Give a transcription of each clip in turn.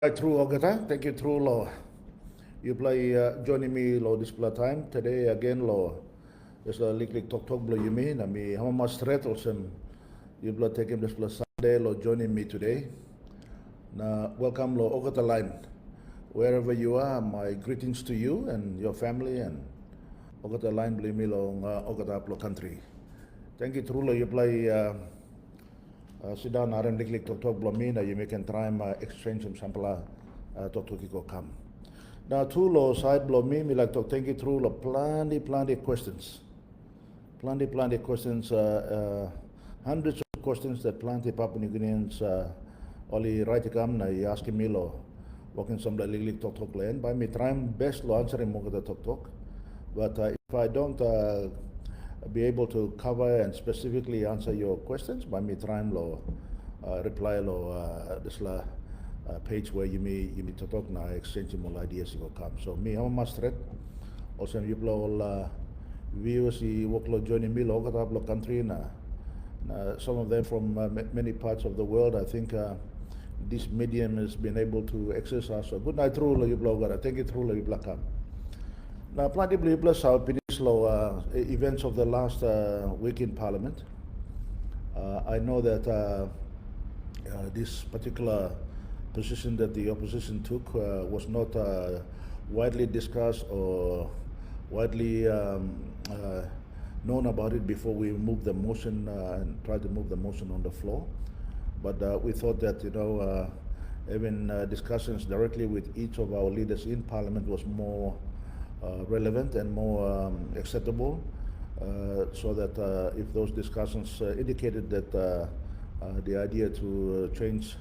True Ogata, thank you, True Law. You play joining me law this play time today again law. There's a lik talk blow you mean. I mean how much threat or some you blood taking this plus Sunday law joining me today. Now welcome law Ogata line. Wherever you are, my greetings to you and your family and Ogata line believe me law Ogata Aplo country. Thank you, True Law. You play sit down and lik talk blow me. Now you can try exchange some sample talk go come. Now, two law side blow me like to thank you through law plenty questions. Plenty questions, hundreds of questions that plenty Papua New Guineans only right to come na asking me law working some like talk land by me trying best law answering more the talk. But if I don't be able to cover and specifically answer your questions, by me trying law reply law this law page where you may to talk now, exchange more ideas you will come. So me, how much threat? Also, you all viewers, you work joining me, local of country, some of them from many parts of the world. I think this medium has been able to exercise. So good night, through you blogger. Thank you, through you black. Now, plenty of plus our peninsular events of the last week in Parliament. I know that this particular position that the opposition took was not widely discussed or widely known about it before we moved the motion and tried to move the motion on the floor. But we thought that, having discussions directly with each of our leaders in Parliament was more relevant and more acceptable, so that if those discussions indicated that the idea to change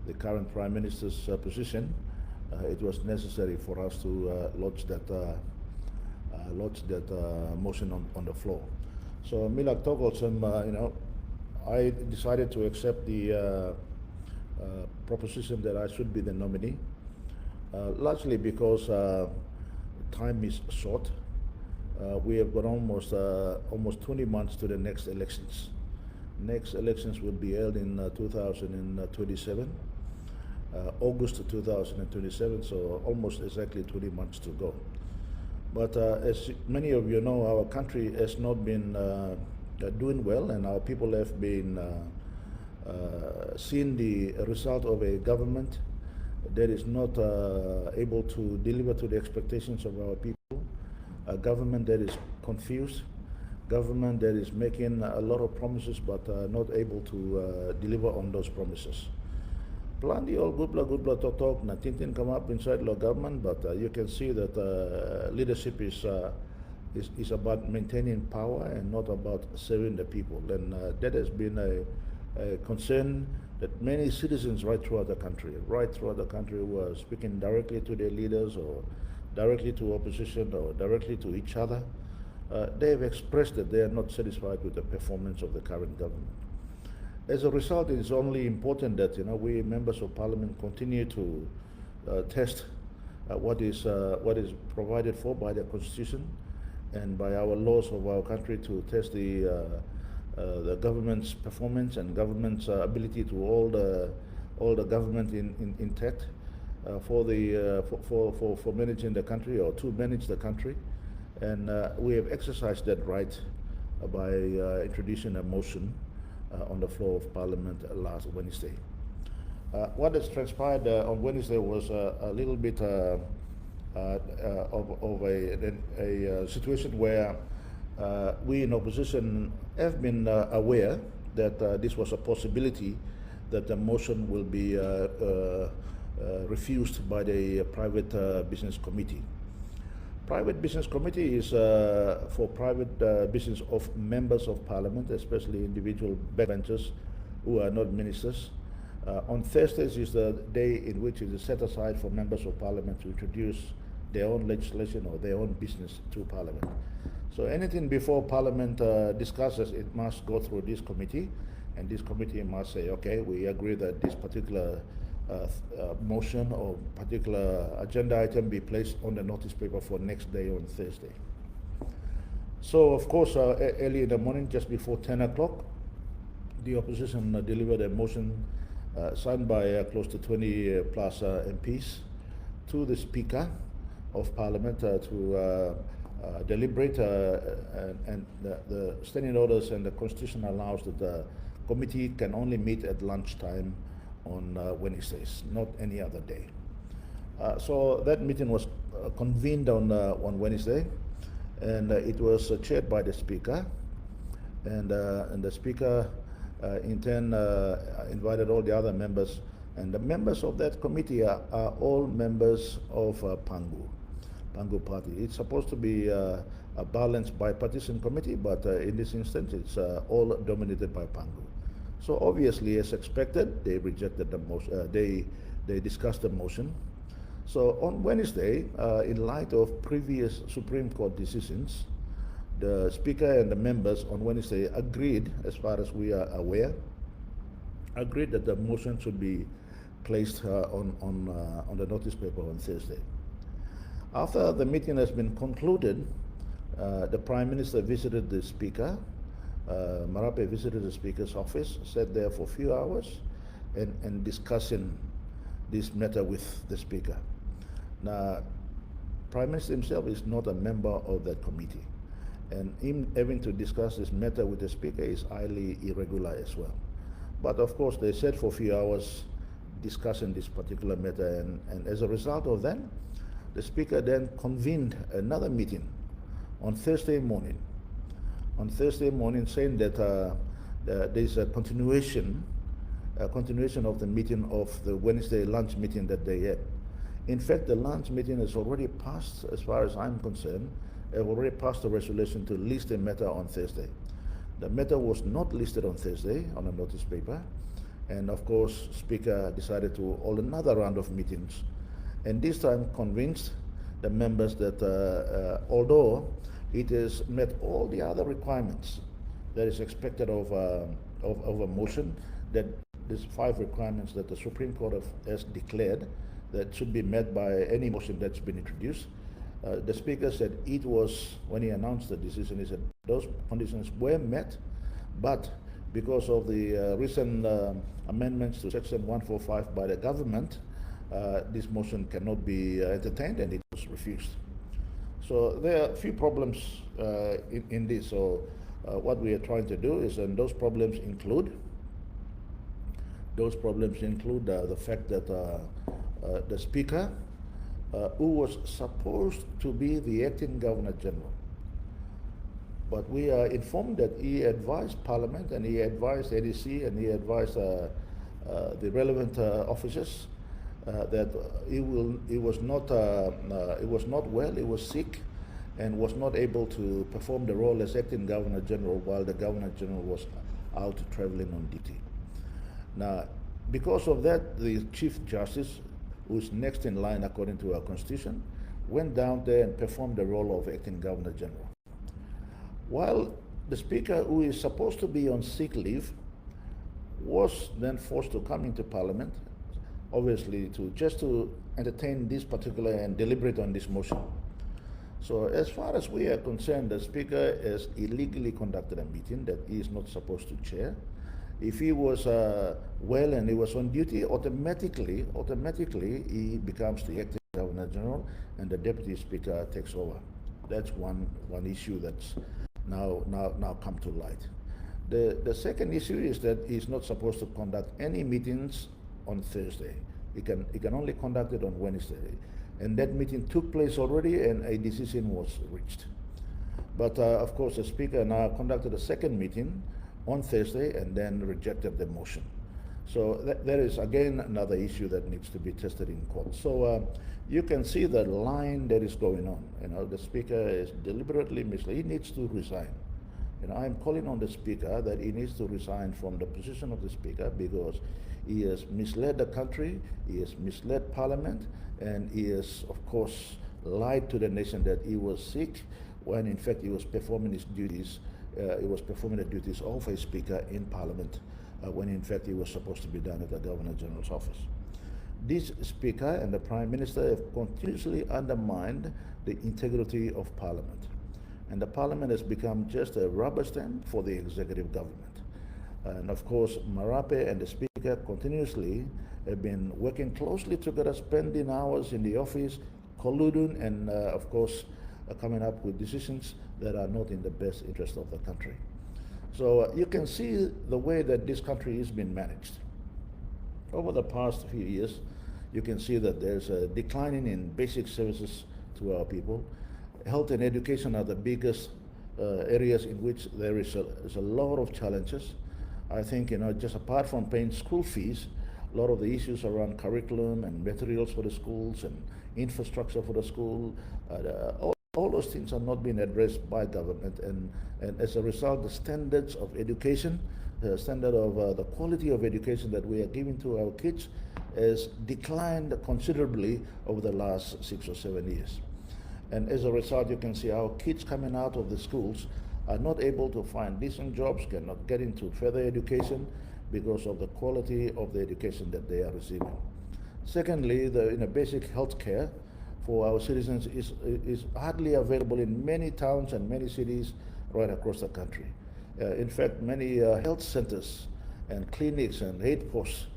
the current Prime Minister's position, it was necessary for us to lodge that motion on the floor. So Milak Togolson, I decided to accept the proposition that I should be the nominee, largely because time is short. We have got almost 20 months to the next elections. Next elections will be held in 2027. August 2027, so almost exactly 20 months to go. But as many of you know, our country has not been doing well, and our people have been seeing the result of a government that is not able to deliver to the expectations of our people, a government that is confused, government that is making a lot of promises but not able to deliver on those promises. Plenty all good blood talk. Nothing come up inside the government, but you can see that leadership is about maintaining power and not about serving the people. And that has been a concern that many citizens right throughout the country were speaking directly to their leaders or directly to opposition or directly to each other. They have expressed that they are not satisfied with the performance of the current government. As a result, it is only important that we members of Parliament continue to test what is provided for by the Constitution and by our laws of our country, to test the government's performance and government's ability to hold the government intact for managing the country or to manage the country. And we have exercised that right by introducing a motion on the floor of Parliament last Wednesday. What has transpired on Wednesday was a little bit of a situation where we in opposition have been aware that this was a possibility that the motion will be refused by the private business committee. Private business committee is for private business of members of Parliament, especially individual backbenchers who are not ministers. On Thursdays is the day in which it is set aside for members of Parliament to introduce their own legislation or their own business to Parliament. So anything before Parliament discusses, it must go through this committee, and this committee must say, okay, we agree that this particular motion or particular agenda item be placed on the notice paper for next day on Thursday. So of course, early in the morning, just before 10 o'clock, the opposition delivered a motion signed by close to 20 plus MPs, to the Speaker of Parliament to deliberate, and the standing orders and the Constitution allows that the committee can only meet at lunchtime on Wednesdays, not any other day. So that meeting was convened on Wednesday, and it was chaired by the Speaker, and the Speaker in turn invited all the other members, and the members of that committee are all members of Pangu Party. It's supposed to be a balanced bipartisan committee, but in this instance it's all dominated by Pangu. So obviously, as expected, they rejected the motion. They discussed the motion. So on Wednesday, in light of previous Supreme Court decisions, the Speaker and the members on Wednesday agreed, as far as we are aware, agreed that the motion should be placed on the notice paper on Thursday. After the meeting has been concluded, the Prime Minister visited the Speaker. Marape visited the Speaker's office, sat there for a few hours, and discussing this matter with the Speaker. Now, Prime Minister himself is not a member of that committee, and him having to discuss this matter with the Speaker is highly irregular as well. But of course, they sat for a few hours discussing this particular matter, and as a result of that, the Speaker then convened another meeting on Thursday morning. Saying that there's a continuation of the meeting of the Wednesday lunch meeting that they had. In fact, the lunch meeting has already passed, as far as I'm concerned, have already passed a resolution to list the matter on Thursday. The matter was not listed on Thursday on a notice paper, and of course, Speaker decided to hold another round of meetings, and this time convinced the members that although it has met all the other requirements that is expected of a motion, that these 5 requirements that the Supreme Court has declared that should be met by any motion that's been introduced. The Speaker said it was, when he announced the decision, he said those conditions were met, but because of the recent amendments to Section 145 by the government, this motion cannot be entertained, and it was refused. So there are a few problems in this. So what we are trying to do is, and those problems include the fact that the Speaker, who was supposed to be the acting Governor General, but we are informed that he advised Parliament, and he advised ADC, and he advised the relevant officers that he was not well, he was sick, and was not able to perform the role as acting Governor General while the Governor General was out traveling on duty. Now, because of that, the Chief Justice, who's next in line according to our Constitution, went down there and performed the role of acting Governor General. While the Speaker, who is supposed to be on sick leave, was then forced to come into Parliament, obviously just to entertain this particular and deliberate on this motion. So as far as we are concerned, the Speaker has illegally conducted a meeting that he is not supposed to chair. If he was well and he was on duty, automatically he becomes the acting Governor General, and the Deputy Speaker takes over. That's one issue that's now come to light. The second issue is that he's not supposed to conduct any meetings on Thursday. He can only conduct it on Wednesday, and that meeting took place already, and a decision was reached. But of course, the Speaker now conducted a second meeting on Thursday and then rejected the motion. So there is again another issue that needs to be tested in court. So you can see the line that is going on. The Speaker is deliberately misled. He needs to resign. I'm calling on the Speaker that he needs to resign from the position of the Speaker, because he has misled the country, he has misled Parliament, and he has, of course, lied to the nation that he was sick when in fact he was performing his duties. He was performing the duties of a Speaker in Parliament when in fact he was supposed to be done at the Governor General's office. This Speaker and the Prime Minister have continuously undermined the integrity of Parliament, and the Parliament has become just a rubber stamp for the executive government. And of course, Marape and the Speaker Speaker continuously have been working closely together, spending hours in the office, colluding, and of course, coming up with decisions that are not in the best interest of the country. So you can see the way that this country is being managed. Over the past few years, you can see that there's a declining in basic services to our people. Health and education are the biggest areas in which there is a lot of challenges. I think, just apart from paying school fees, a lot of the issues around curriculum and materials for the schools and infrastructure for the school, all those things are not being addressed by government, and as a result, the standards of education, the standard of the quality of education that we are giving to our kids has declined considerably over the last 6 or 7 years. And as a result, you can see our kids coming out of the schools are not able to find decent jobs, cannot get into further education because of the quality of the education that they are receiving. Secondly, the basic health care for our citizens is hardly available in many towns and many cities right across the country. In fact, many health centers and clinics and aid posts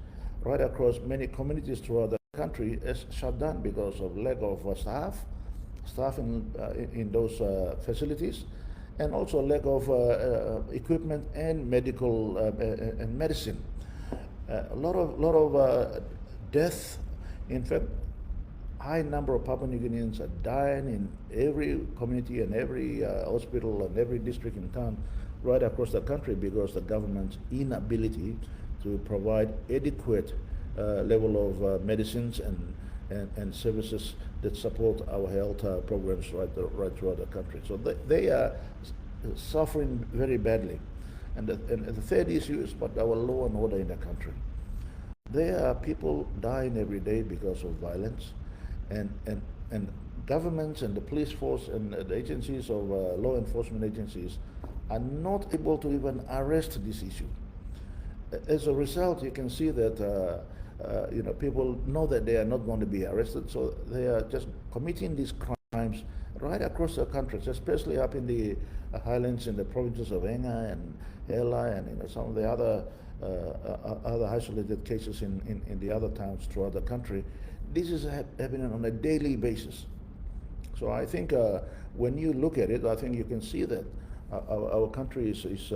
right across many communities throughout the country is shut down because of lack of staff in those facilities, and also lack of equipment and medical and medicine. A lot of death. In fact, high number of Papua New Guineans are dying in every community and every hospital and every district in town right across the country because the government's inability to provide adequate level of medicines and services that support our health programs right throughout the country. So they are suffering very badly. And the third issue is about our law and order in the country. There are people dying every day because of violence, and governments and the police force and the agencies of law enforcement agencies are not able to even arrest this issue. As a result, you can see that people know that they are not going to be arrested, so they are just committing these crimes right across the country, especially up in the highlands in the provinces of Enga and Hela and some of the other isolated cases in the other towns throughout the country. This is happening on a daily basis. So I think when you look at it, I think you can see that our country is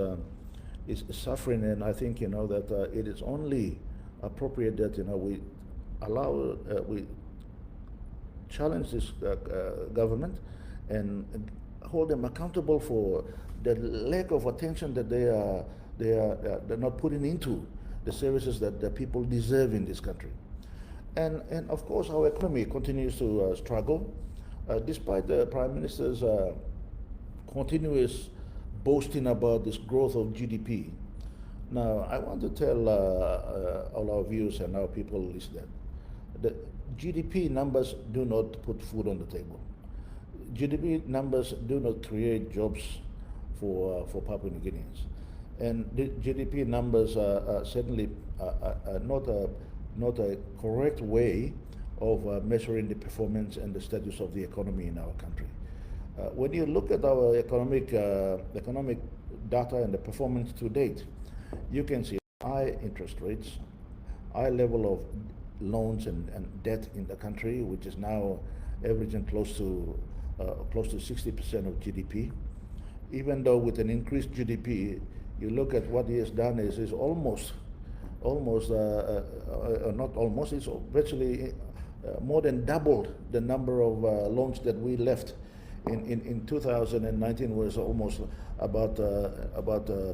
suffering, and I think that it is only appropriate that we challenge this government and hold them accountable for the lack of attention that they're not putting into the services that the people deserve in this country. And of course, our economy continues to struggle, despite the Prime Minister's continuous boasting about this growth of GDP. Now, I want to tell all our viewers and our people is that the GDP numbers do not put food on the table. GDP numbers do not create jobs for Papua New Guineans. And the GDP numbers are certainly not a correct way of measuring the performance and the status of the economy in our country. When you look at our economic data and the performance to date, you can see high interest rates, high level of loans and debt in the country, which is now averaging close to 60% of GDP. Even though with an increased GDP, you look at what he has done is it's virtually more than doubled the number of loans that we left. In 2019 was almost about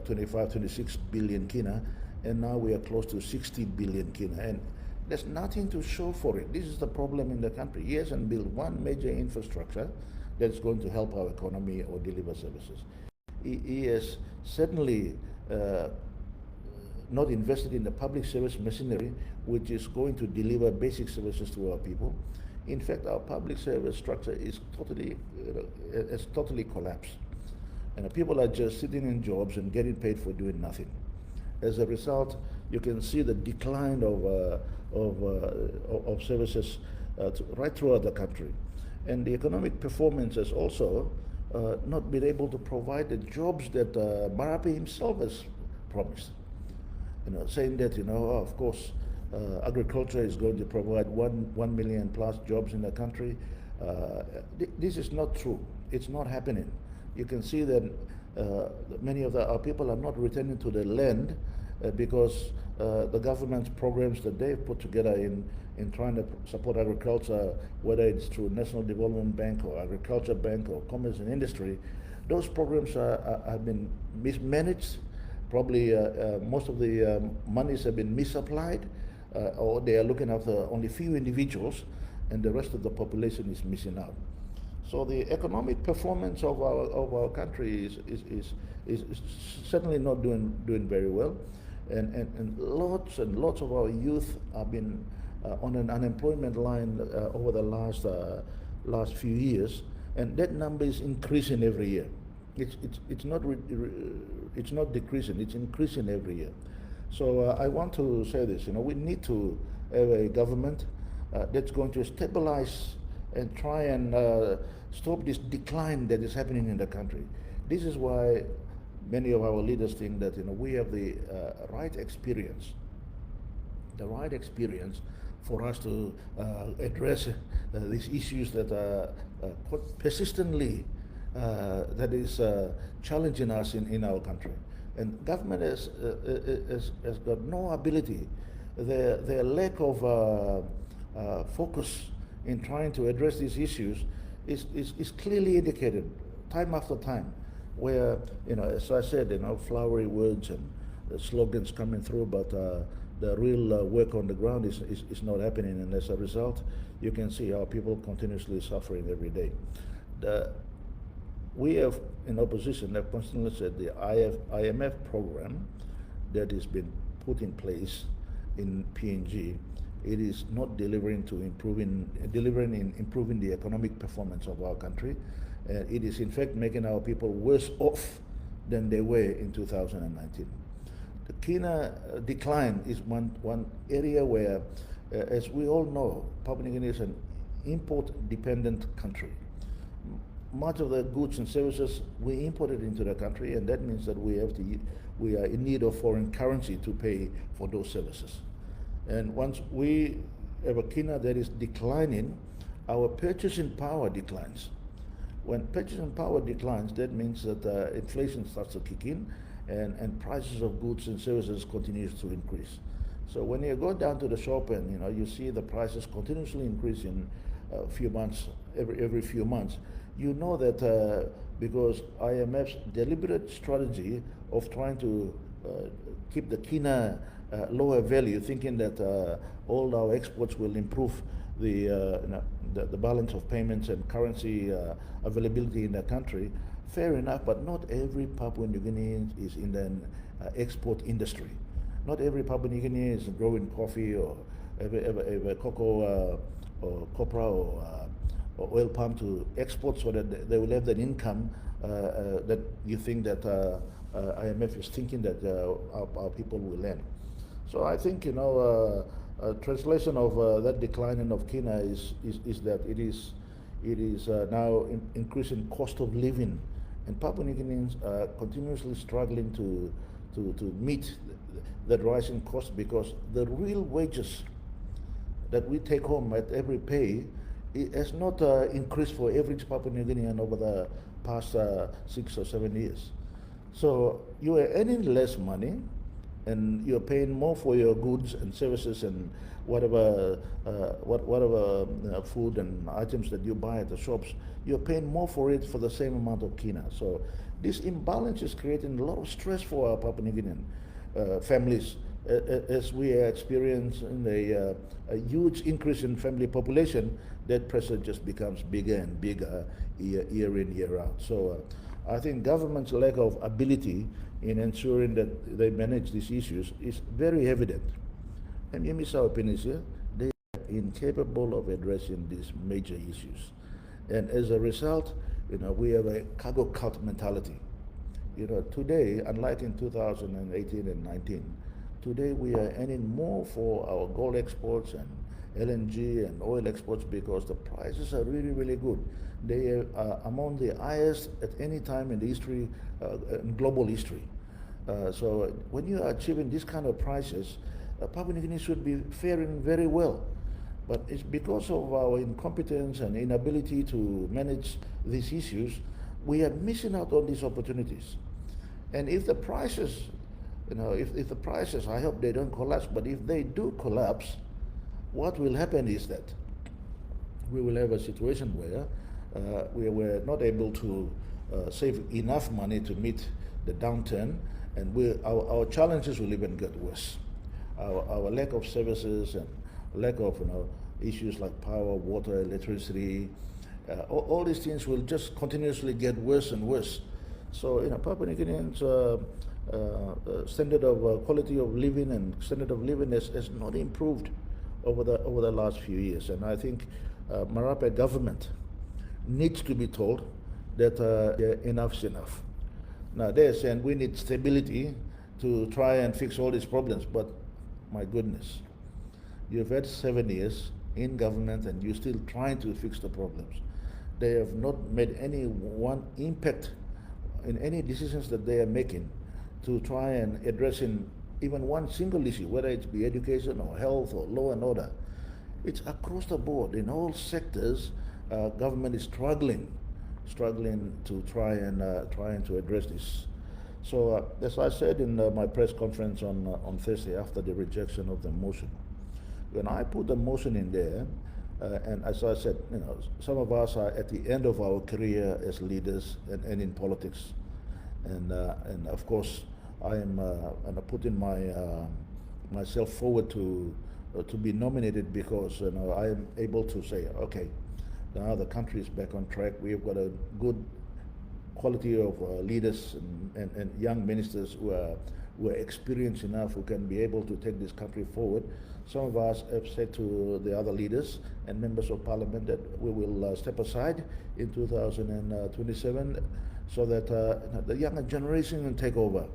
26 billion kina, and now we are close to 60 billion kina, and there's nothing to show for it. This is the problem in the country. He hasn't built one major infrastructure that's going to help our economy or deliver services. He has certainly not invested in the public service machinery, which is going to deliver basic services to our people. In fact, our public service structure is has totally collapsed, and people are just sitting in jobs and getting paid for doing nothing. As a result, you can see the decline of services right throughout the country, and the economic performance has also not been able to provide the jobs that Marape himself has promised. saying that, of course, agriculture is going to provide 1 million plus jobs in the country. This is not true. It's not happening. You can see that many of our people are not returning to the land because the government's programs that they've put together in trying to support agriculture, whether it's through National Development Bank or Agriculture Bank or Commerce and Industry, those programs have been mismanaged. Probably most of the monies have been misapplied, or they are looking after only few individuals, and the rest of the population is missing out. So the economic performance of our country is certainly not doing very well, and lots of our youth have been on an unemployment line over the last few years, and that number is increasing every year. It's not decreasing. It's increasing every year. So I want to say this. We need to have a government that's going to stabilize and try and stop this decline that is happening in the country. This is why many of our leaders think that we have the right experience for us to address these issues that are persistently that is challenging us in our country. And government has got no ability. Their lack of focus in trying to address these issues is clearly indicated time after time, where, as I said, flowery words and slogans coming through, but the real work on the ground is not happening, and as a result, you can see how people continuously suffering every day. We have, in opposition, have constantly said the IMF program that has been put in place in PNG, it is not delivering in improving the economic performance of our country. It is in fact making our people worse off than they were in 2019. The Kina decline is one area where, as we all know, Papua New Guinea is an import-dependent country. Much of the goods and services we imported into the country, and that means that we are in need of foreign currency to pay for those services. And once we have a Kina that is declining, our purchasing power declines. When purchasing power declines, that means that inflation starts to kick in, and prices of goods and services continues to increase. So when you go down to the shop and you see the prices continuously increasing few months, every few months, you know that because IMF's deliberate strategy of trying to keep the Kina lower value, thinking that all our exports will improve the balance of payments and currency availability in the country. Fair enough, but not every Papua New Guinean is in the export industry. Not every Papua New Guinean is growing coffee or cocoa or copra or oil palm to export, so that they will have that income that you think that IMF is thinking that our people will earn. So I think a translation of that declining of Kina is that it is now increasing cost of living, and Papua New Guineans are continuously struggling to meet that rising cost, because the real wages that we take home at every pay, it has not increased for average Papua New Guinean over the past 6 or 7 years. So you are earning less money, and you're paying more for your goods and services and whatever food and items that you buy at the shops. You're paying more for it for the same amount of Kina. So this imbalance is creating a lot of stress for our Papua New Guinean families, as we are experiencing a huge increase in family population. That pressure just becomes bigger and bigger year in, year out. So I think government's lack of ability in ensuring that they manage these issues is very evident. And you miss our opinions here, they are incapable of addressing these major issues. And as a result, we have a cargo cult mentality. Today, unlike in 2018 and 19, today we are earning more for our gold exports and LNG and oil exports because the prices are really, really good. They are among the highest at any time in the history, in global history. So when you are achieving this kind of prices, Papua New Guinea should be faring very well. But it's because of our incompetence and inability to manage these issues, we are missing out on these opportunities. And if the prices, if the prices, I hope they don't collapse, but if they do collapse, what will happen is that we will have a situation where we were not able to save enough money to meet the downturn, and our challenges will even get worse. Our lack of services and lack of issues like power, water, electricity, all these things will just continuously get worse and worse. So Papua New Guineans' standard of quality of living and standard of living has not improved over the last few years, and I think Marape government needs to be told that enough's enough. Now they're saying we need stability to try and fix all these problems, but my goodness, you've had 7 years in government and you're still trying to fix the problems. They have not made any one impact in any decisions that they are making to try and address in even one single issue, whether it be education or health or law and order. It's across the board in all sectors. Government is struggling to trying to address this. So as I said in my press conference on Thursday after the rejection of the motion, when I put the motion in there, and as I said, some of us are at the end of our career as leaders and in politics, and of course I am putting myself forward to be nominated because I am able to say, okay, now the country is back on track. We've got a good quality of leaders and young ministers who are experienced enough, who can be able to take this country forward. Some of us have said to the other leaders and members of parliament that we will step aside in 2027 so that the younger generation can take over.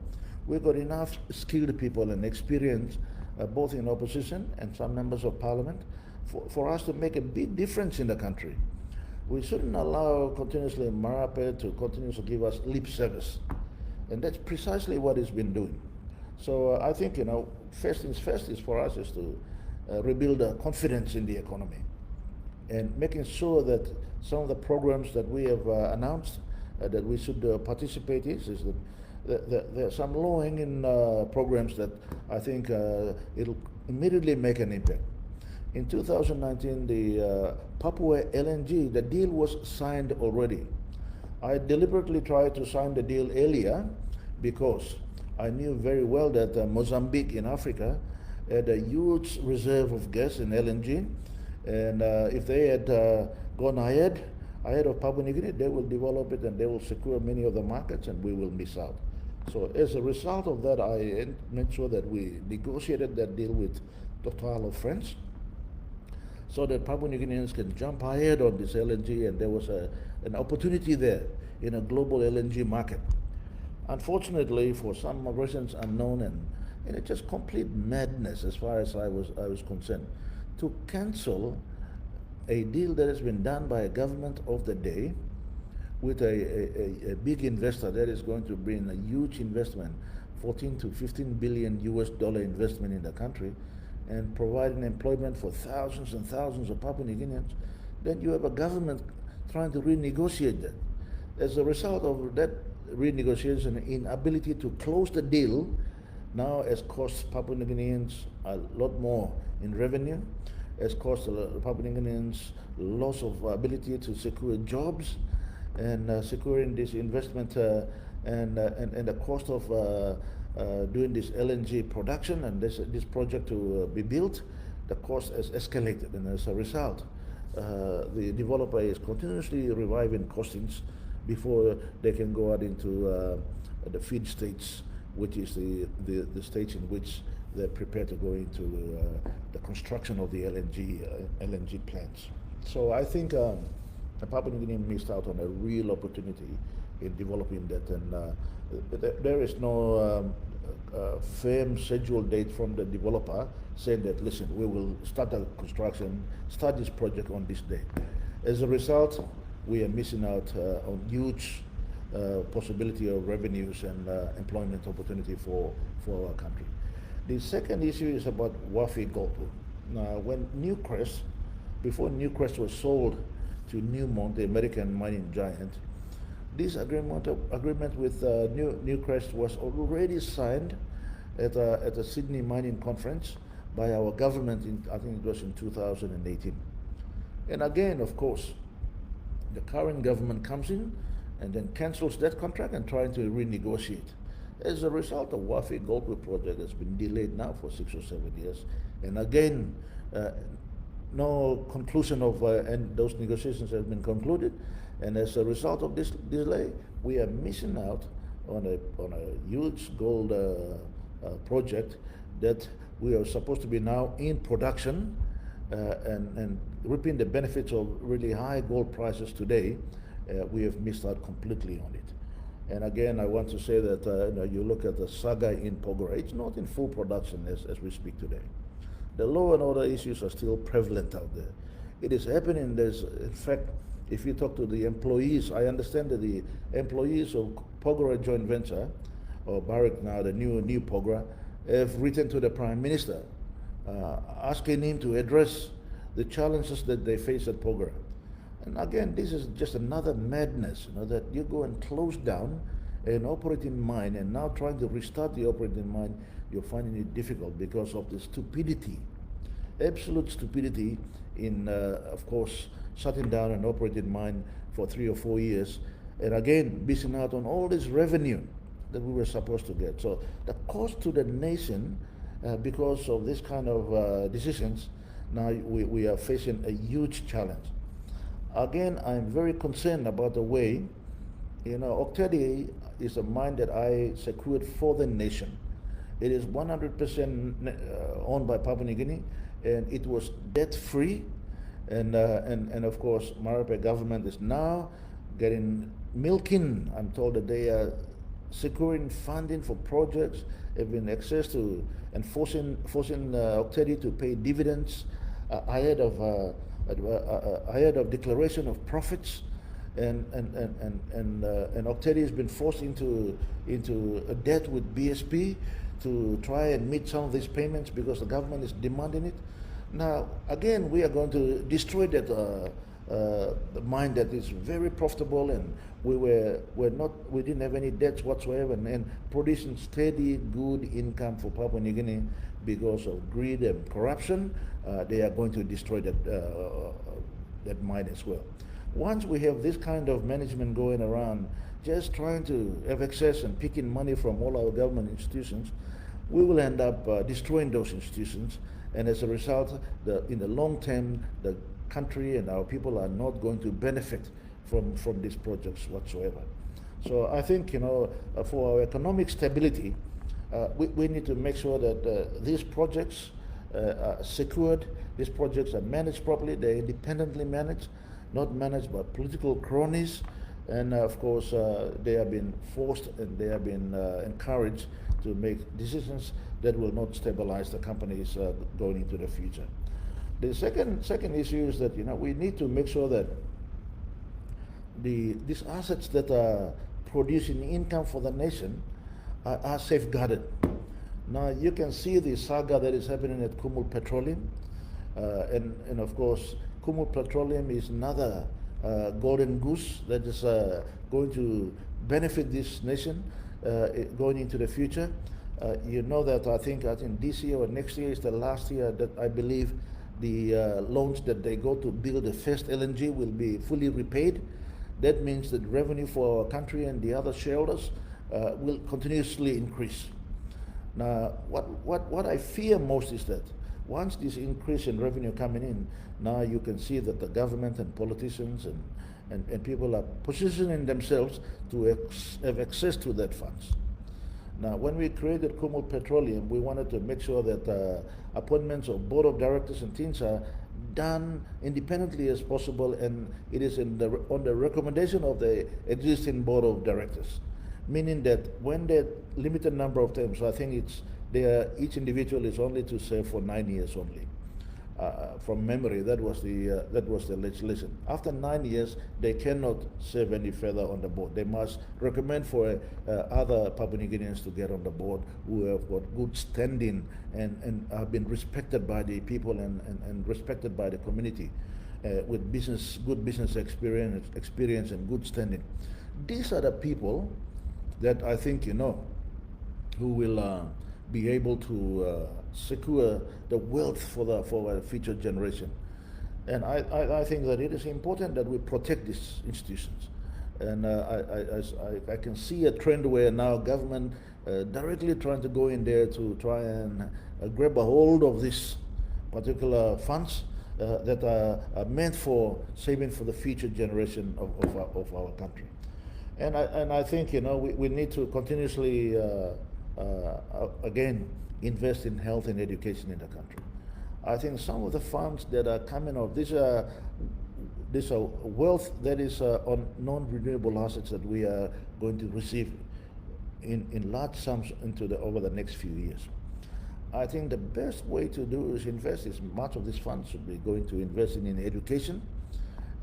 We've got enough skilled people and experience, both in opposition and some members of parliament, for us to make a big difference in the country. We shouldn't allow continuously Marape to continue to give us lip service. And that's precisely what it's been doing. So I think, first things first is for us is to rebuild confidence in the economy and making sure that some of the programs that we have announced that we should participate in is that there are some low-hanging programs that I think it'll immediately make an impact. In 2019, the Papua LNG, the deal was signed already. I deliberately tried to sign the deal earlier because I knew very well that Mozambique in Africa had a huge reserve of gas in LNG, and if they had gone ahead of Papua New Guinea, they will develop it and they will secure many of the markets, and we will miss out. So as a result of that, I made sure that we negotiated that deal with Total of France, so that Papua New Guineans can jump ahead on this LNG, and there was an opportunity there in a global LNG market. Unfortunately, for some reasons unknown and it's just complete madness as far as I was concerned, to cancel a deal that has been done by a government of the day with a big investor that is going to bring a huge investment, 14 to 15 billion US dollar investment in the country, and providing employment for thousands and thousands of Papua New Guineans. Then you have a government trying to renegotiate that. As a result of that renegotiation, inability to close the deal now has cost Papua New Guineans a lot more in revenue, has cost the Papua New Guineans loss of ability to secure jobs and securing this investment and the cost of doing this LNG production and this project to be built. The cost has escalated, and as a result, the developer is continuously reviving costings before they can go out into the feed states, which is the stage in which they're prepared to go into the construction of the LNG plants. So I think Papua New Guinea missed out on a real opportunity in developing that, and there is no firm scheduled date from the developer saying that, listen, we will start the construction, start this project on this date. As a result, we are missing out on huge possibility of revenues and employment opportunity for our country. The second issue is about Wafi Golpu. Now, when before Newcrest was sold to Newmont, the American mining giant, this agreement with Newcrest was already signed at a Sydney mining conference by our government I think it was in 2018. And again, of course, the current government comes in and then cancels that contract and trying to renegotiate. As a result, the Wafi Golpu project has been delayed now for 6 or 7 years. And again, no conclusion of and those negotiations have been concluded. And as a result of this delay, we are missing out on a huge gold project that we are supposed to be now in production and reaping the benefits of really high gold prices today. We have missed out completely on it. And again, I want to say that you look at the saga in Porgera, it's not in full production as we speak today. The law and order issues are still prevalent out there. It is happening. In fact, if you talk to the employees, I understand that the employees of Porgera joint venture, or Barrick now, the new Porgera, have written to the Prime Minister asking him to address the challenges that they face at Porgera. And again, this is just another madness, that you go and close down an operating mine, and now trying to restart the operating mine, you're finding it difficult because of the stupidity, absolute stupidity in, of course, shutting down an operating mine for 3 or 4 years, and again, missing out on all this revenue that we were supposed to get. So the cost to the nation, because of this kind of decisions, now we are facing a huge challenge. Again, I'm very concerned about the way, Oktedi is a mine that I secured for the nation. It is 100% owned by Papua New Guinea, and it was debt-free. And of course, Marape government is now milking. I'm told that they are securing funding for projects, having access to, and forcing Oktedi to pay dividends ahead of declaration of profits, and Oktedi has been forced into a debt with BSP to try and meet some of these payments because the government is demanding it. Now, again, we are going to destroy that the mine that is very profitable, and we didn't have any debts whatsoever, and producing steady, good income for Papua New Guinea. Because of greed and corruption, they are going to destroy that mine as well. Once we have this kind of management going around, just trying to have access and picking money from all our government institutions, we will end up destroying those institutions. And as a result, in the long term, the country and our people are not going to benefit from these projects whatsoever. So I think, for our economic stability, we need to make sure that these projects are secured, these projects are managed properly, they're independently managed, not managed by political cronies, and of course they have been forced and they have been encouraged to make decisions that will not stabilize the companies going into the future. The second issue is that we need to make sure that these assets that are producing income for the nation are safeguarded. Now you can see the saga that is happening at Kumul Petroleum, and of course Kumul Petroleum is another golden goose that is going to benefit this nation going into the future. You know that I think this year or next year is the last year that I believe the loans that they go to build the first LNG will be fully repaid. That means that revenue for our country and the other shareholders will continuously increase. Now, what I fear most is that once this increase in revenue coming in, now you can see that the government and politicians and people are positioning themselves to have access to that funds. Now, when we created Kumul Petroleum, we wanted to make sure that appointments of board of directors and things are done independently as possible, and it is on the recommendation of the existing board of directors. Meaning that when the limited number of terms, I think each individual is only to serve for 9 years only. from memory, that was the legislation. After 9 years, they cannot serve any further on the board. They must recommend for other Papua New Guineans to get on the board who have got good standing and have been respected by the people and respected by the community with good business experience and good standing. These are the people that I think who will be able to secure the wealth for the future generation. And I think that it is important that we protect these institutions. And I can see a trend where now government directly trying to go in there to try and grab a hold of these particular funds that are meant for saving for the future generation of our country. And I think we need to continuously again invest in health and education in the country. I think some of the funds that are coming out, these are wealth that is on non-renewable assets that we are going to receive in large sums over the next few years. I think the best way to do is invest. Much of these funds should be going to invest in education,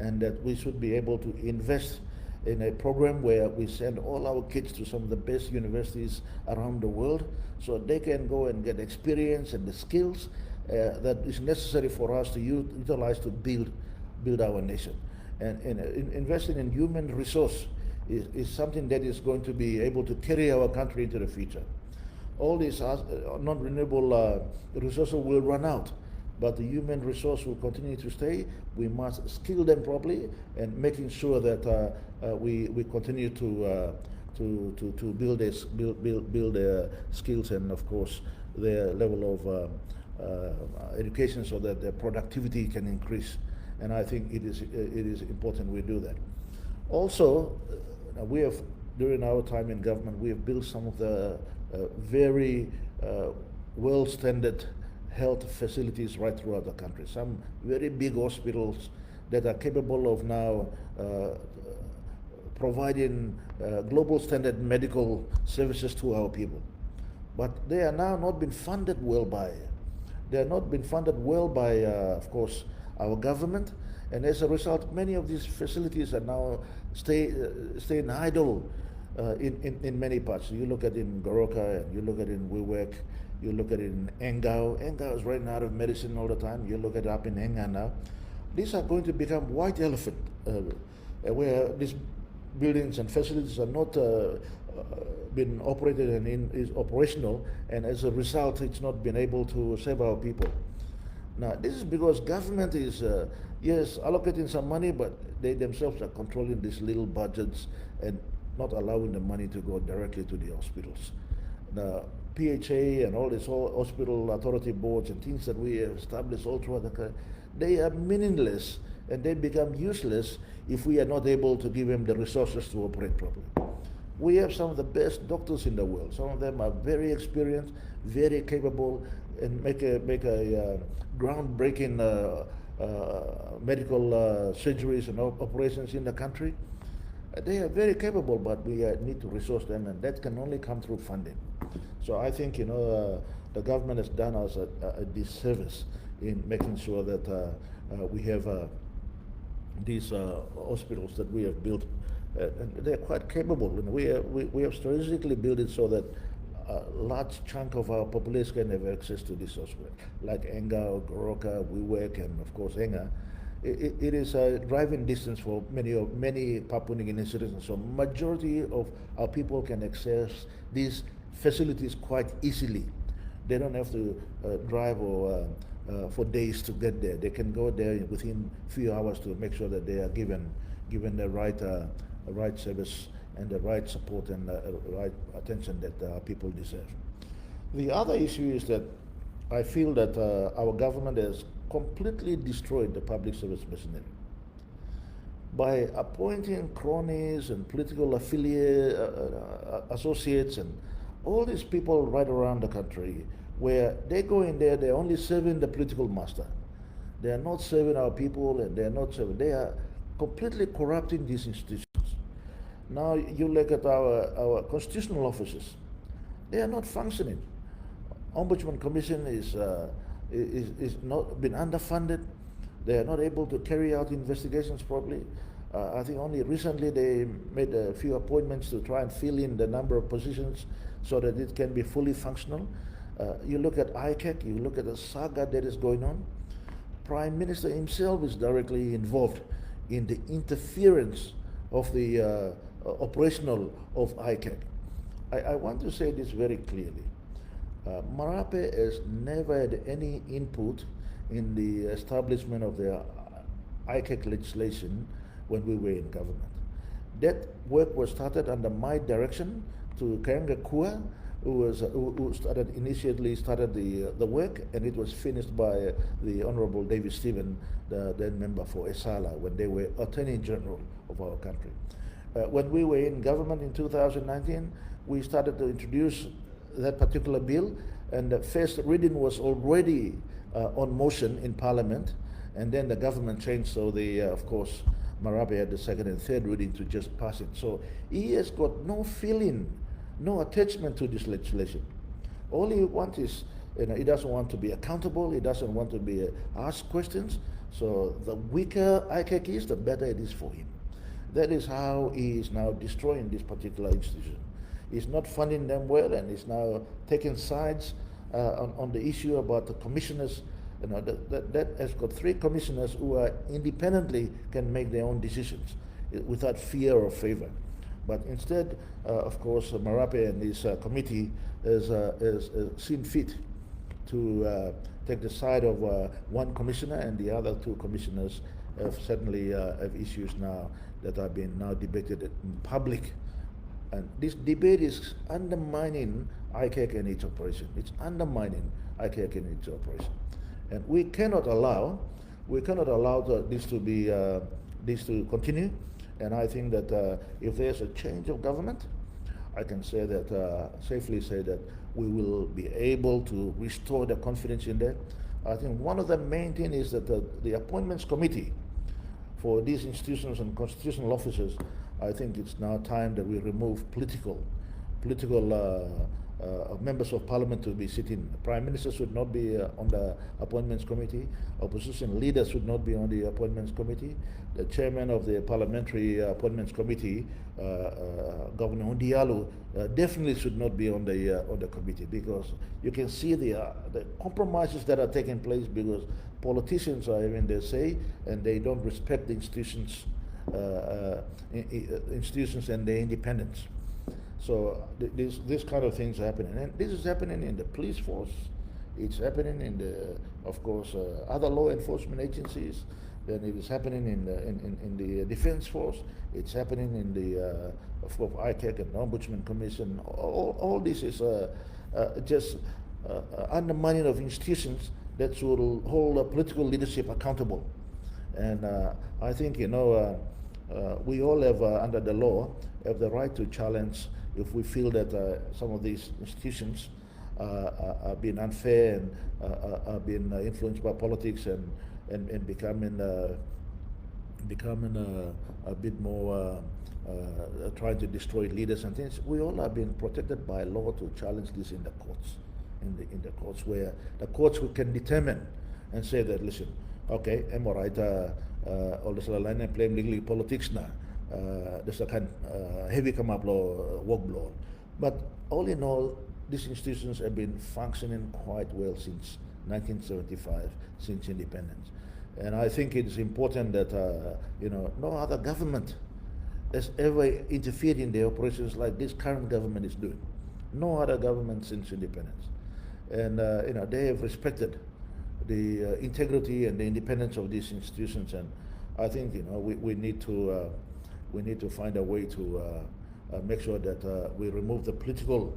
and that we should be able to invest in a program where we send all our kids to some of the best universities around the world so they can go and get experience and the skills that is necessary for us to utilize to build our nation. And investing in human resource is something that is going to be able to carry our country into the future. All these non-renewable resources will run out, but the human resource will continue to stay. We must skill them properly and making sure that we continue to build their skills and, of course, their level of education so that their productivity can increase. And I think it is important we do that. Also, we have, during our time in government, we have built some of the very well-standard health facilities right throughout the country. Some very big hospitals that are capable of now providing global standard medical services to our people. But they are now not being funded well by, of course, our government. And as a result, many of these facilities are now staying idle in many parts. You look at it in Goroka, and you look at it in Wewak, you look at it in Engau. Engau is running out of medicine all the time. You look at it up in Enga now. These are going to become white elephant, where these buildings and facilities are not been operated and is operational, and as a result, it's not been able to save our people. Now, this is because government is, yes, allocating some money, but they themselves are controlling these little budgets and not allowing the money to go directly to the hospitals. Now, PHA and all these hospital authority boards and things that we have established all throughout the country, they are meaningless and they become useless if we are not able to give them the resources to operate properly. We have some of the best doctors in the world. Some of them are very experienced, very capable, and make a groundbreaking medical surgeries and operations in the country. They are very capable, but we need to resource them, and that can only come through funding. So I think the government has done us a disservice in making sure that we have these hospitals that we have built, and they're quite capable. And we have strategically built it so that a large chunk of our population can have access to this hospital, like Engau, Goroka, Wewak, and of course Enga. It is a driving distance for many Papua New Guinean citizens. So majority of our people can access these facilities quite easily. They don't have to drive or for days to get there. They can go there within few hours to make sure that they are given the right service and the right support and the right attention that people deserve. The other issue is that I feel that our government has completely destroyed the public service machinery by appointing cronies and political associates and all these people right around the country, where they go in there, they're only serving the political master. They are not serving our people, and they are completely corrupting these institutions. Now you look at our constitutional offices, they are not functioning. Ombudsman Commission is is not been underfunded. They are not able to carry out investigations properly. I think only recently they made a few appointments to try and fill in the number of positions so that it can be fully functional. You look at ICAC, you look at the saga that is going on. Prime Minister himself is directly involved in the interference of the operational of ICAC. I want to say this very clearly. Marape has never had any input in the establishment of the ICAC legislation when we were in government. That work was started under my direction to Karanga Kua, who initially started the work, and it was finished by the Honorable David Stephen, the then member for Esala, when they were Attorney General of our country. When we were in government in 2019, we started to introduce that particular bill, and the first reading was already on motion in Parliament, and then the government changed, so of course, Marape had the second and third reading to just pass it. So he has got no feeling, no attachment to this legislation. All he wants is, he doesn't want to be accountable, he doesn't want to be asked questions, so the weaker ICAC is, the better it is for him. That is how he is now destroying this particular institution. He's not funding them well, and he's now taking sides on the issue about the commissioners. That has got 3 commissioners who are independently can make their own decisions without fear or favor. But instead, of course, Marape and his committee has seen fit to take the side of one commissioner, and the other 2 commissioners certainly have issues now that are being now debated in public. And this debate is undermining ICAC and its operation. It's undermining ICAC and its operation. And we cannot allow this to continue. And I think that if there's a change of government, I can say that safely say that we will be able to restore the confidence in that. I think one of the main things is that the appointments committee for these institutions and constitutional officers, I think it's now time that we remove political members of parliament to be sitting. Prime Minister should not be on the appointments committee. Opposition leaders should not be on the appointments committee. The chairman of the parliamentary appointments committee, Governor Undialu, definitely should not be on the committee, because you can see the compromises that are taking place because politicians are having their say and they don't respect the institutions and their independence. So this kind of things are happening, and this is happening in the police force. It's happening in of course, other law enforcement agencies. Then it is happening in the defense force. It's happening in the of course ICAC and Ombudsman Commission. All this is just undermining of institutions that should hold political leadership accountable. And I think we all have under the law have the right to challenge if we feel that some of these institutions are being unfair and are being influenced by politics and becoming a bit more trying to destroy leaders and things. We all are being protected by law to challenge this in the courts, in the courts, where the courts can determine and say that, listen, okay, I'm all right, all this line and play legally politics now. There's a kind heavy come up law, work law. But all in all, these institutions have been functioning quite well since 1975, since independence. And I think it is important that no other government has ever interfered in the operations like this current government is doing. No other government since independence. And they have respected the integrity and the independence of these institutions. And I think we need to find a way to make sure that we remove the political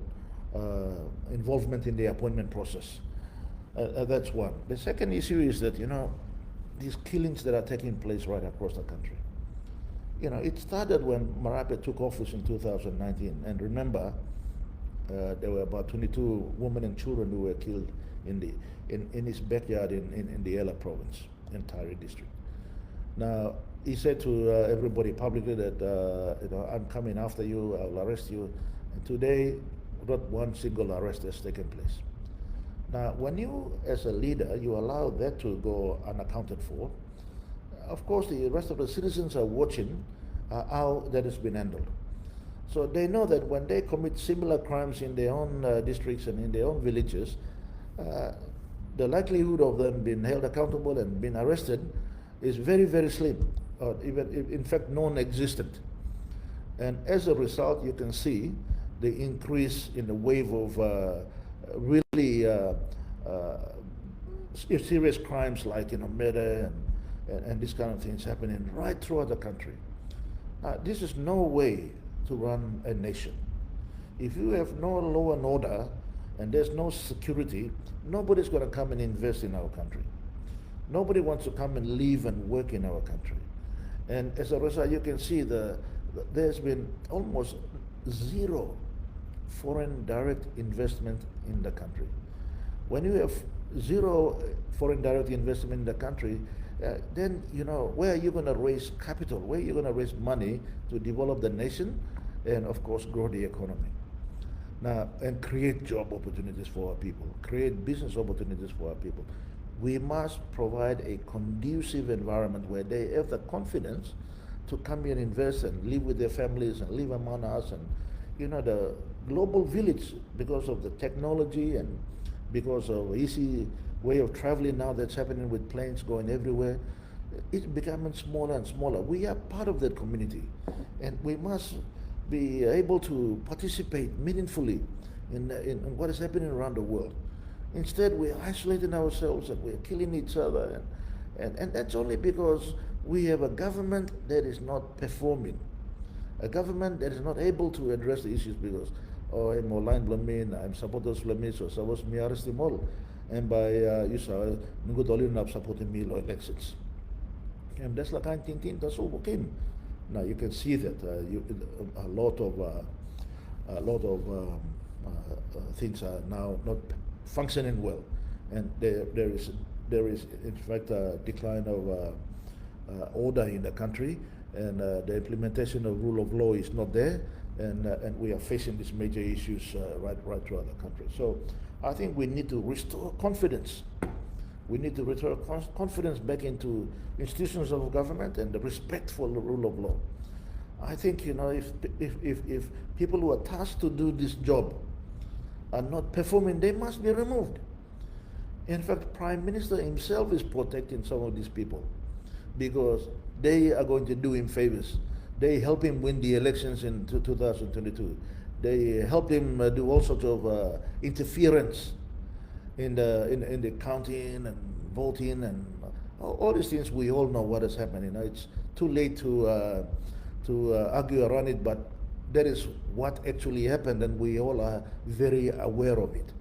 involvement in the appointment process. That's one. The second issue is that these killings that are taking place right across the country. It started when Marape took office in 2019, and remember, there were about 22 women and children who were killed in his backyard in the Ela province, in Tari district. Now, he said to everybody publicly that I'm coming after you, I'll arrest you. And today, not one single arrest has taken place. Now, when you, as a leader, you allow that to go unaccounted for, of course, the rest of the citizens are watching how that has been handled. So they know that when they commit similar crimes in their own districts and in their own villages, uh, the likelihood of them being held accountable and being arrested is very, very slim, or even, in fact, non-existent. And as a result, you can see the increase in the wave of really uh, serious crimes like murder and these kind of things happening right throughout the country. This is no way to run a nation. If you have no law and order and there's no security, nobody's going to come and invest in our country. Nobody wants to come and live and work in our country. And as a result, you can see there's been almost zero foreign direct investment in the country. When you have zero foreign direct investment in the country, then where are you going to raise capital? Where are you going to raise money to develop the nation and, of course, grow the economy? Now, and create job opportunities for our people, create business opportunities for our people. We must provide a conducive environment where they have the confidence to come here and invest and live with their families and live among us. And the global village, because of the technology and because of easy way of traveling now that's happening with planes going everywhere, it's becoming smaller and smaller. We are part of that community, and we must be able to participate meaningfully in what is happening around the world. Instead, we're isolating ourselves and we're killing each other, and that's only because we have a government that is not performing, a government that is not able to address the issues because I'm online blamin, I'm supporters blamin, so sabos mi arrest them all, and by usa nungo dolin na supporting me elections, and that's like kind thing that's all okay. Now you can see that a lot of things are now not functioning well, and there is in fact a decline of order in the country, and the implementation of rule of law is not there, and we are facing these major issues right throughout the country. So I think we need to restore confidence. We need to restore confidence back into institutions of government and the respect for the rule of law. I think if people who are tasked to do this job are not performing, they must be removed. In fact, Prime Minister himself is protecting some of these people because they are going to do him favors. They help him win the elections in 2022. They helped him do all sorts of interference in the counting and voting and all these things. We all know what is happening. It's too late to argue around it, but that is what actually happened, and we all are very aware of it.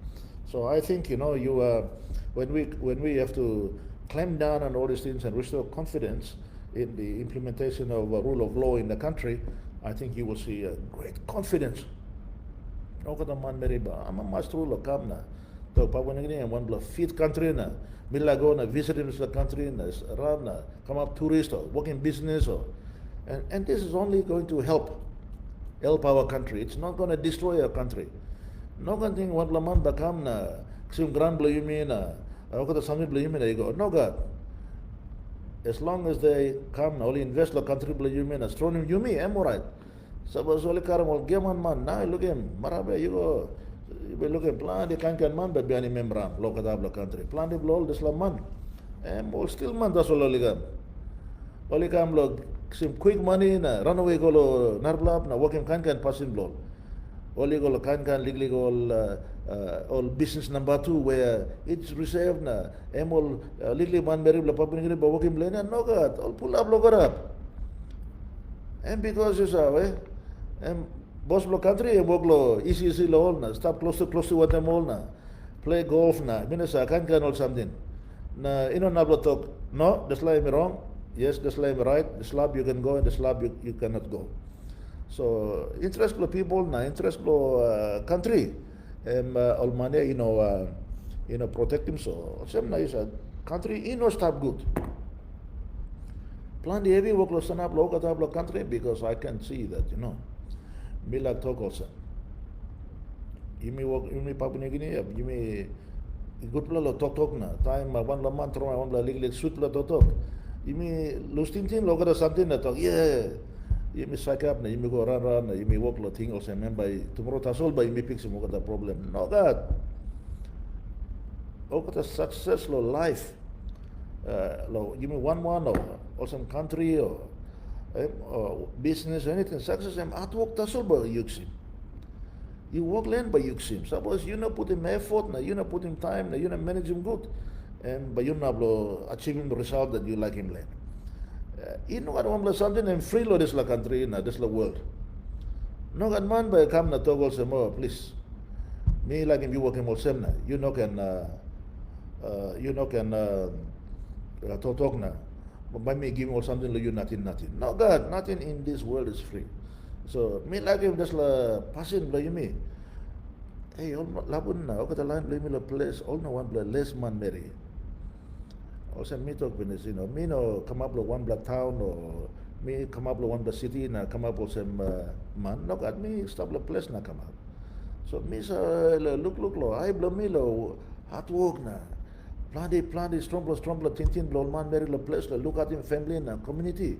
So I think when we have to clamp down on all these things and restore confidence in the implementation of rule of law in the country, I think you will see a great confidence. I'm a master ruler, come na. So Papua New Guinea and one block fifth country na. Mila go na visit the country na run na come up tourist or work in business and this is only going to help our country. It's not going to destroy our country. No one thing one laman bakam na sim grand blue you mean ako the summit blue you mean go no God. As long as they come only invest the country blue you mean astronomy you mean am right. Sabas only karam gaman man na look him marabe you go you look at plan the kan man but be any membran local country plan the blow this man and still man that's all ligam only come log some quick money na run away go narblab na working kan passing blow only go kan legally go all business number 2 where it's reserved na all legally man very bla public ni working plan no god all pull up look up and because you say and boss block country and work lo easy lo na stop close to what them all na play golf na minasa kan or something na na talk no that's like me wrong. Yes, the slab right, the slab you can go and the slab you cannot go. So interest lo people na interest lo country all money protect him so same na is a country stop good. Plan the heavy work lo sanap lo katab country because I can see that Mila talk also. You may work Papua New Guinea, you may good pla lo tok na time one la man tro one la lig suit la tok imi lusting tin lo kada something na tok yeah imi sack up na imi go run na imi walk lo thing also remember tomorrow tasol ba imi fix mo kada problem no god o kada success lo life lo give me one or some country or business or anything success am at work tasol ba yuksim you work land by yuksim suppose you not put in effort na you not put in time na you not manage him good and by you not achieving the result that you like him land you know what one something and free lo this la country na this la world no got man by come na togol sa mo please me like him you work him all same na you know can talk na by me giving all something like you nothing no god nothing in this world is free so me like him just la passing bla you me hey all labun na o kata line bla me la place all no one bla less man marry also me talk business you know me no come up lo one black town or me come up lo one black city na come up also man no god me stop la place na come up so me sa look lo I bla me lo hard work na plan strong tin blow man marry la place la look at him family na community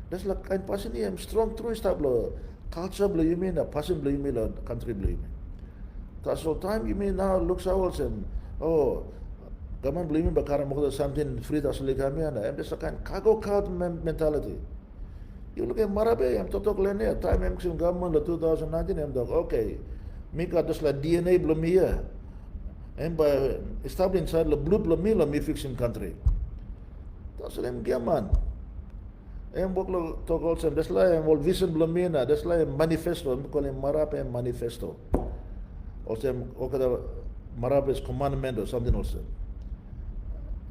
that's like kind person I'm strong true stable culture blow you mean a person blow you mean a country blow you mean that's all time you mean now looks ours and oh gaman blow you mean bakara mo something free that's like kami ana I'm just a kind cargo card mentality you look at marabe I'm totok lene time I'm sim gaman la 2019 I'm dog okay me got just like DNA blow me here and by establishing inside the blue blamila me fixing country that's them gaman and work lo talk also that's like all vision blamina that's like manifesto I'm calling marape manifesto also okada marape is commandment or something also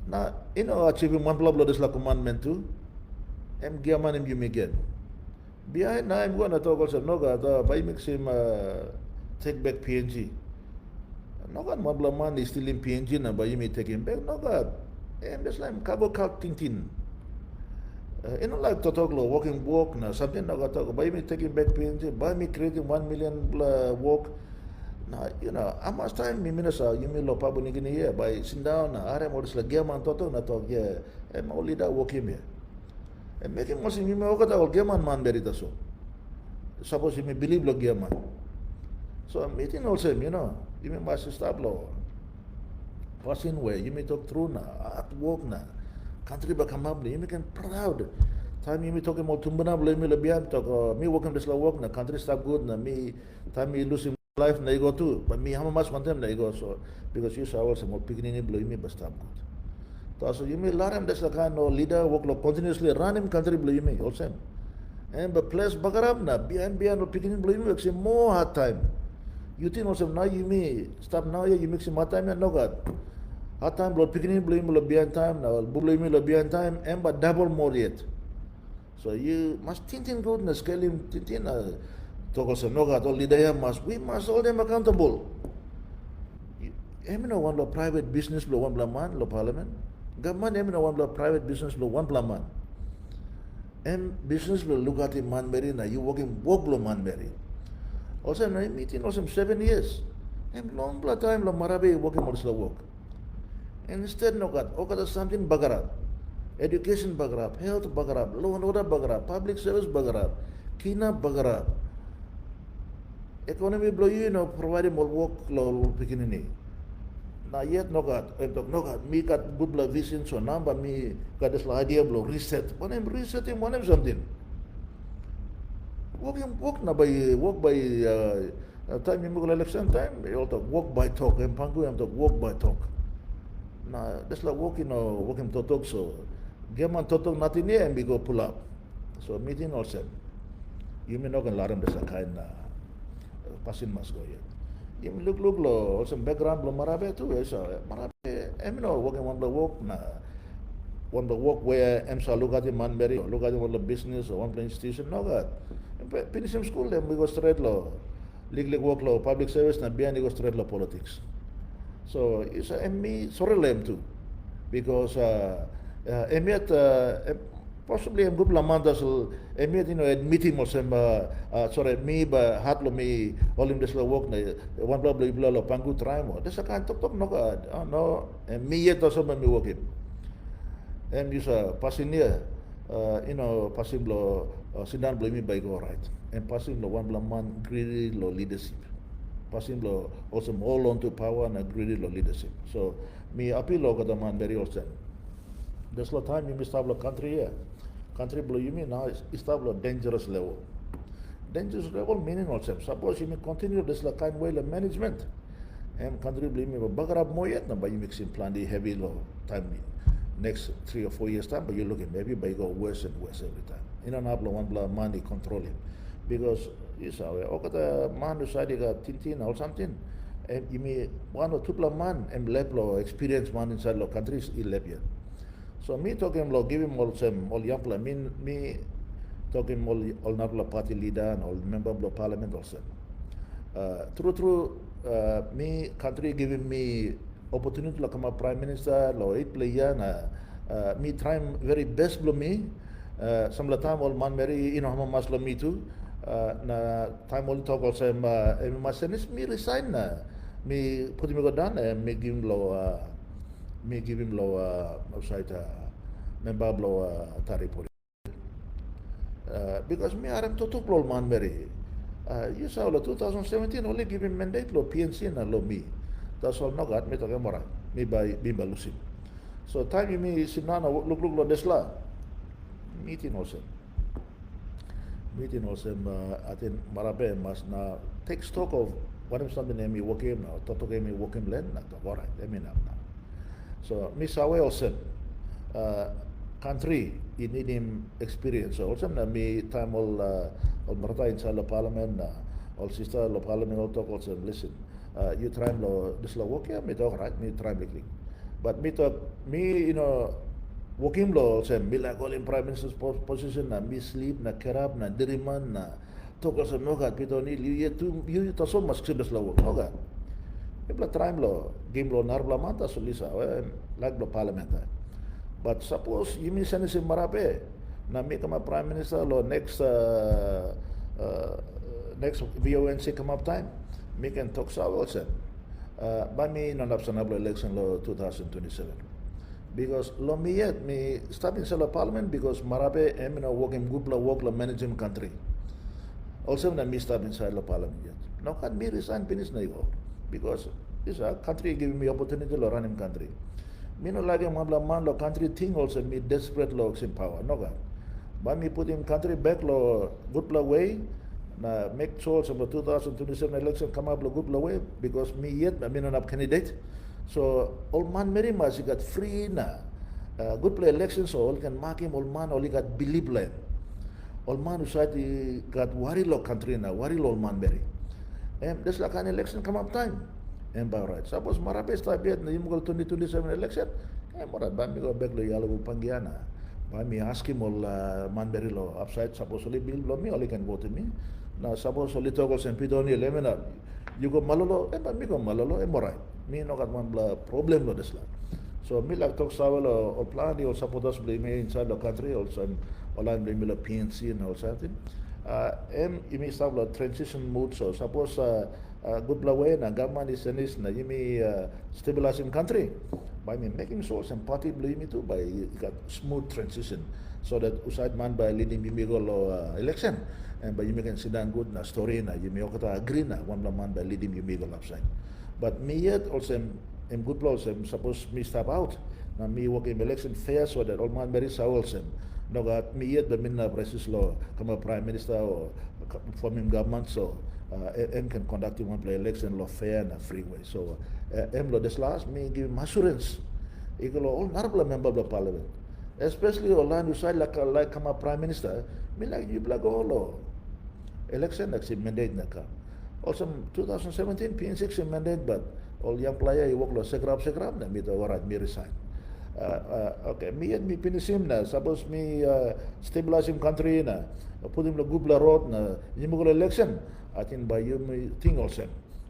now you know achieving one blah this like commandment too em gaman em you me get behind now I'm going to talk also no god by mix him take back PNG no god mabla man is still in PNG na ba you may take him back no god em just like cargo cart tin you know like to talk lo walking walk na something na talk ba you may take him back PNG ba me creating 1 million walk na you know how much time me minasa you may lo pa buni gini here by sit down na are mo sila gaman to na talk yeah em only that walk him here and make him must me okata all gaman man berita so suppose you may believe lo gaman so I'm meeting also you know you may must stop law passing way you may talk through na at work na country ba come up you may can proud time you may talk about tumbana bla me labian talk me working this la work na country stop good na me time me losing life na go too but me how much one time na go so because you saw also more picking in bla me ba stop good so you may learn this la kind of leader work lo continuously run in country bla me also and but place bagarab na behind picking in bla me actually more hard time you think also now you may stop now you mix in my time and no god hard time blood picking blame blood behind time now blame blood behind time and but double more yet so you must think goodness scale him think talk also no god all leader must we must hold them accountable no one lo private business lo one man lo parliament government no one lo private business lo one man and business lo look at him man marry na you working work lo man marry also I'm meeting also 7 years and long time lo marabe working more slow work and instead no got okada something bagarap education bagarap health bagarap law and order bagarap public service bagarap kina bagarap economy blow you know providing more work lo beginning na yet no got me got good la vision so number me got this idea blow reset when I'm resetting when I'm something work na by time yung election time you talk walk by talk and pangu yung talk walk by talk na that's like walking to talk so gaman to talk natin niya and we go pull up so meeting also you may not can learn this kind na passing must go yet you may look lo also background lo marabe too so marabe working one the walk na one the walk where emsa look at the man berry or look at one the business or one institution no god finish him school then we go straight law legal work law public service na behind we go straight law politics so it's me sorry lem too because possibly em group lamanda sul emi meeting mo sem sorry mi ba hatlo mi olim des lo work na one blah blah blah lo pangu try mo des kan tok no ka no mi yet so mi work em yusa passing near passing lo sidan blo mi by go right and passing lo one blah man greedy lo leadership passing lo also hold on to power and greedy lo leadership so mi appeal lo kada man very also there's lot time you stable country here country blo you mean now is stable dangerous level meaning also suppose you may continue this la kind way of management and country blo me bagarab moyet na ba you mixing plan the heavy low time next 3 or 4 years time but you looking maybe by go worse and worse every time hablo one bla money controlling because you saw okata man decide ga tintin or something and you may one or two bla man and level experience man inside lo countries 11 so me talking lo give him all some all young me talking all nabla party leader and all member of the parliament also true me country giving me opportunity to come prime minister lo it player na me trying very best blo me some time all man very mas lo me too na time all talk also masenis me resign na me put me go down and me give him lo outside member blo taripuri because me aram to blo man very you saw lo 2017 only give him mandate lo PNG na lo me that's all no got me to mora me by lusim so time me sinana look lo desla meeting also atin marabe mas na take stock of what is something me working now to game me working land na to alright let me now so me sawe also country in need him experience also na me time all marta inside the parliament all sister lo parliament all talk also listen you try lo this lo work me talk right me try making but me talk me working lo also me like all in prime minister's position na me sleep na kerap na diriman na talk also no gat pito ni you to so much this lo work no gat me try lo game lo narbla mata so lisa like lo parliament but suppose you me send si marape na me kama prime minister lo next VONC come up time me can talk sa also ba me nanap sa nablo election lo 2027 because lo me yet me starting sa lo parliament because marape working group lo work lo managing country also na me start inside lo parliament yet now can me resign finish na yo because this country giving me opportunity lo running country me no lagi man lo country thing also me desperate lo in power no ga ba me put him country back lo good lo way na make sure sa 2027 election come up lo good lo way because me yet I mean not candidate so all man very much got free na good play election so all can mark him all man all got believe land all man society got worry lo country na worry lo all man very and this like an election come up time and by right suppose marape start yet na yung 2027 election mara ba mi go back lo yalo pangiana ba mi ask him all man very lo upside suppose only bill lo me only can go to me na suppose only talk sen pidoni lemena you go malolo ba mi go malolo morai mi no got man problem lo desla so mi like talk sawalo or plan or support us blame inside the country also online blame lo PNC and all something imi sabla transition mode so suppose good way na government is na yimi stabilizing country by me making sure some party blame too by got smooth transition so that usad man by leading me go election and by you can sit down good na story na you may agree na one man by leading you go upside but me yet also in good laws suppose me step out na me work in election fair so that all man very also no got me yet the minna precis law come a prime minister or forming government so M can conduct one play election law fair and free way so M lo this last me give him assurance equal all narbla member of the parliament especially all land side like come a prime minister me like you black all election like mandate na ka also 2017 PN6 mandate but all young player you work lo segrap na me to warat me resign okay me and me finish him na suppose me stabilize him country na put him the good road na you go election I think by you me thing also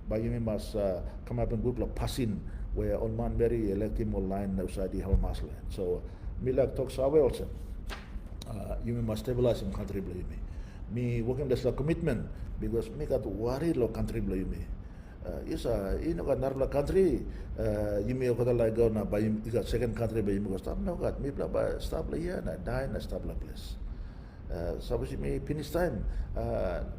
by you must come up and good passing where on man very elect him online outside the whole masland so me like talk sawe also you must stabilize in country blo me. Me working this la commitment because me got worry lo country blo me. Isa ino got narla country you me got like go na by you got second country by you go stop no got me bla ba stop la ya na die na stop la place. Suppose me finish time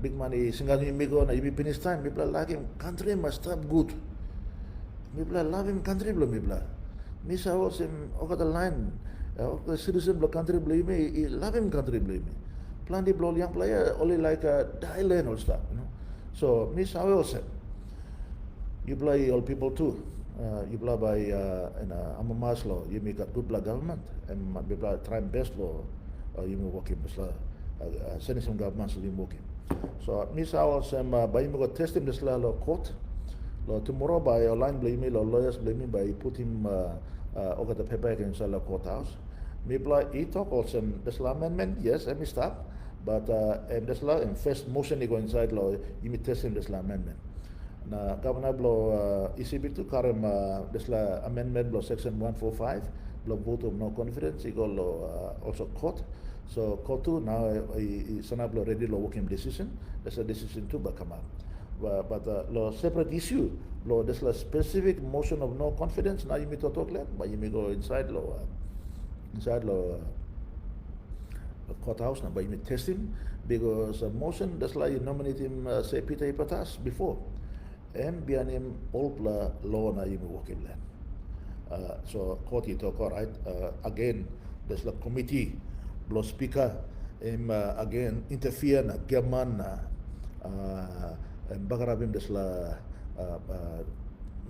big money single me go na you finish time me bla like him country must stop good. Me bla love him country blo me bla. Me sa was him over the line the citizen blo country blo me love him country blo me. Plenty blo young player only like die land or stuff, you know. So me sa was him. You play all people too. You play by in a mass law. You make a good play government and you play try best law. You may work in this law. Sending some government so you working. So Miss Hours by you got test him this law court. Tomorrow by online blame me or lawyers blame me by put him over the paper inside the courthouse. Me play he talk also this law amendment. Yes, let me stop. But this law in first motion he go inside law. You may test him this law amendment. Na governor blo ECB to karam this la amendment blo section 145 blo vote of no confidence he go also court so court too now sana blo ready lo working decision that's a decision too but come up but lo separate issue blo this la specific motion of no confidence now you may to talk let but you may go inside lo courthouse now but you may test him because motion that's like you nominate him say Peter Ipatas before and bianim all pla law na you working land. So court you talk all right. Again, there's the committee, blow speaker, again interfere na gaman na and bagarabim there's la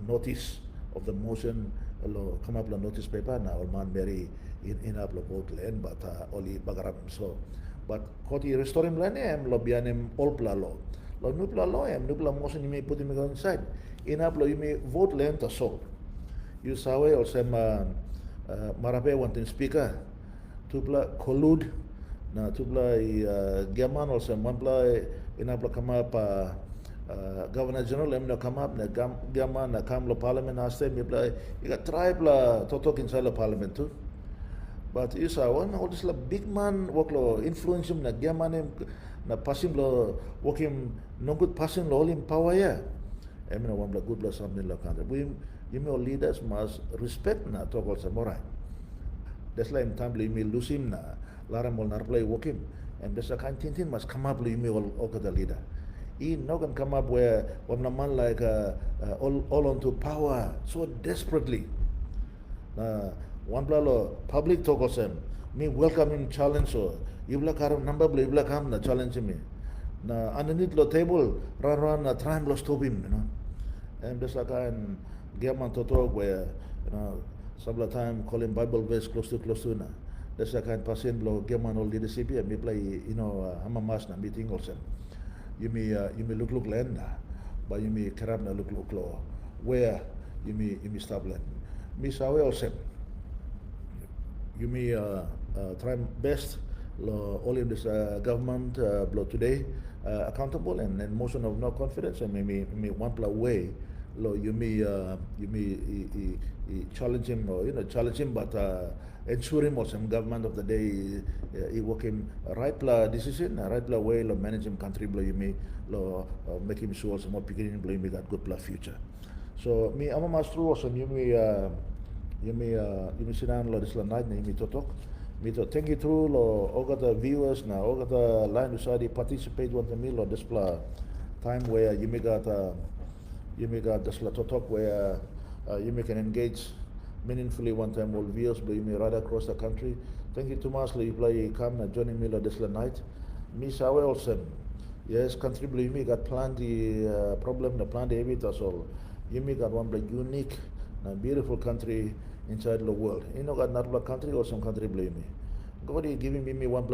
notice of the motion lo come up la notice paper na all man Mary in up la vote land but only bagarabim so but court you restore him land lo bianim all pla law. Lo nupla law nupla motion you may put him inside. In up you may vote land to solve. You saw or some marape wanting speaker tupla collude na tupla gaman or some one play in up come up governor general em no come up na gaman na come lo parliament haste me play you got tribe la to talk inside the parliament too. But you saw one all this la big man work lo influence him na gaman na passing lo working no good passing lo all in power ya. I mean one la good la something la country. We you know leaders must respect na talk also morai. That's like in time you may lose him na lara mol nar play working and there's a kind thing must come up you may all the leader. He not gonna come up where one man like all onto power so desperately. One plalo public talk also me welcome him challenge so ibla karam number bla ibla kam na challenge me na underneath lo table run na try and stop him, you know. And there's a kind German to talk where you know some of the time calling Bible verse close to na there's a kind person blo German all leadership and me play you know hamamas na meeting also you may look land but you may karam na look lo where you may stop land me sawe also you may try best all in this government blow today accountable and motion of no confidence and maybe one play way you may challenge him or challenge him but ensure him or some government of the day he working right decision right way manage him country blow you may make him sure some more beginning blow you may got good future so me I'm a master also you may sit down this night and you may talk me to thank you through all the viewers now all the line side participate one the meal or this time where you may got this talk where you may can engage meaningfully one time all viewers but you may right across the country. Thank you too much you play come and joining me this night. Me sawe also yes country you may got plenty problem the plenty habitats all you may got one unique and beautiful country inside the world. You know, got not country or some country blame me. God is giving me one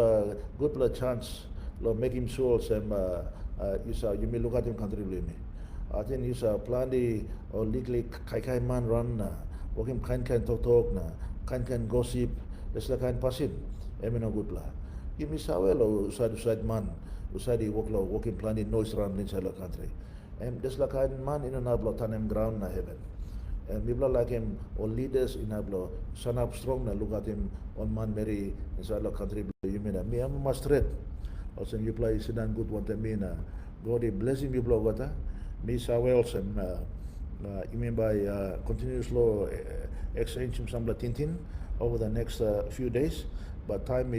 good chance, make him sure some you may look at him country blame me. I think you saw plenty or legally kai man run work him kind talk na kind gossip. That's the kind person. I mean no good blah. Give me saw well side man usadi working plenty noise around inside the country. And that's the kind man in an ablo tanem ground na heaven. and people like him or leaders in Ablo, son up strong na look at him on man Mary inside the country. You mean me? I'm must threat. Also, you play Sudan good one. Me na God bless him. You blow water. Me sa Wales and you mean by continuous law exchange some tintin over the next few days. But time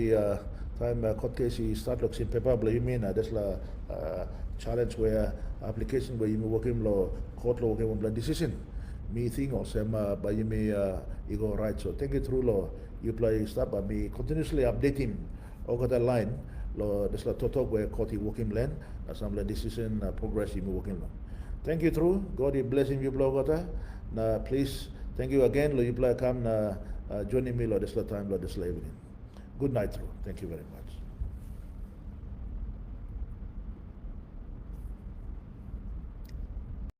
court case start looks in paper. You mean that's la challenge where application where you working law court law working on decision. Me thing also by you may you go right. So take it through law. You play stuff, but me continuously update him over the line. Law this la totok where court he working land. Some decision progress he working on. Thank you through. God bless him you blogger. Na please thank you again. Lo you play come joining me lo this time lo this evening. Good night through. Thank you very much.